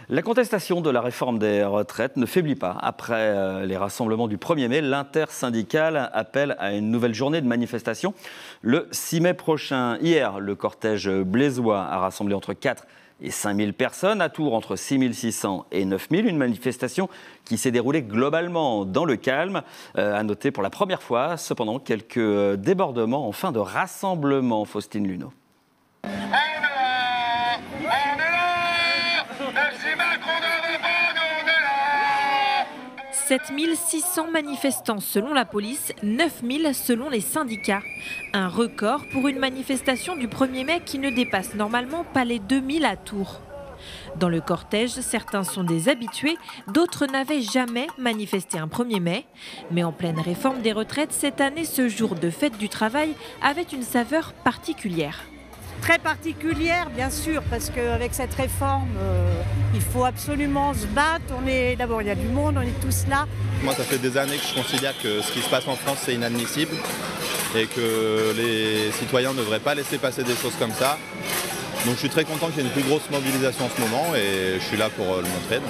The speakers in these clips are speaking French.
La contestation de la réforme des retraites ne faiblit pas. Après les rassemblements du 1er mai, l'intersyndicale appelle à une nouvelle journée de manifestation le 6 mai prochain. Hier, le cortège blésois a rassemblé entre 4 et 5 000 personnes, à Tours entre 6 600 et 9 000. Une manifestation qui s'est déroulée globalement dans le calme. À noter pour la première fois, cependant, quelques débordements en fin de rassemblement. Faustine Luneau. 7 600 manifestants selon la police, 9 000 selon les syndicats. Un record pour une manifestation du 1er mai qui ne dépasse normalement pas les 2 000 à Tours. Dans le cortège, certains sont des habitués, d'autres n'avaient jamais manifesté un 1er mai. Mais en pleine réforme des retraites, cette année, ce jour de fête du travail avait une saveur particulière. Très particulière, bien sûr, parce qu'avec cette réforme, il faut absolument se battre. D'abord, il y a du monde, on est tous là. Moi, ça fait des années que je considère que ce qui se passe en France, c'est inadmissible et que les citoyens ne devraient pas laisser passer des choses comme ça. Donc je suis très content qu'il y ait une plus grosse mobilisation en ce moment et je suis là pour le montrer.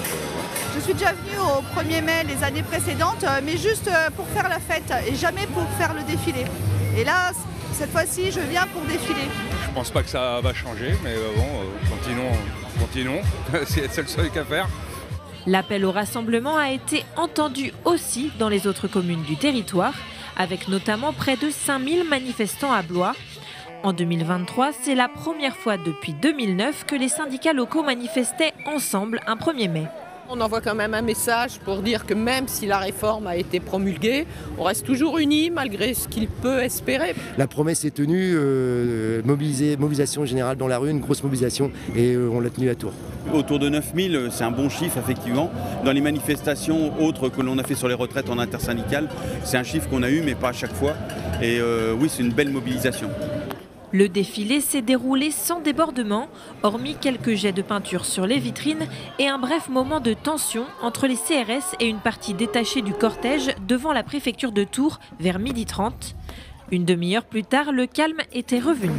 Je suis déjà venue au 1er mai les années précédentes, mais juste pour faire la fête et jamais pour faire le défilé. Et là, cette fois-ci, je viens pour défiler. Je pense pas que ça va changer, mais continuons. C'est le seul qu'à faire. L'appel au rassemblement a été entendu aussi dans les autres communes du territoire, avec notamment près de 5 000 manifestants à Blois. En 2023, c'est la première fois depuis 2009 que les syndicats locaux manifestaient ensemble un 1er mai. On envoie quand même un message pour dire que même si la réforme a été promulguée, on reste toujours unis malgré ce qu'il peut espérer. La promesse est tenue, mobilisation générale dans la rue, une grosse mobilisation et on l'a tenue à Tours. Autour de 9 000, c'est un bon chiffre effectivement. Dans les manifestations autres que l'on a fait sur les retraites en intersyndicale, c'est un chiffre qu'on a eu mais pas à chaque fois. Et oui, c'est une belle mobilisation. Le défilé s'est déroulé sans débordement, hormis quelques jets de peinture sur les vitrines et un bref moment de tension entre les CRS et une partie détachée du cortège devant la préfecture de Tours vers 12h30. Une demi-heure plus tard, le calme était revenu.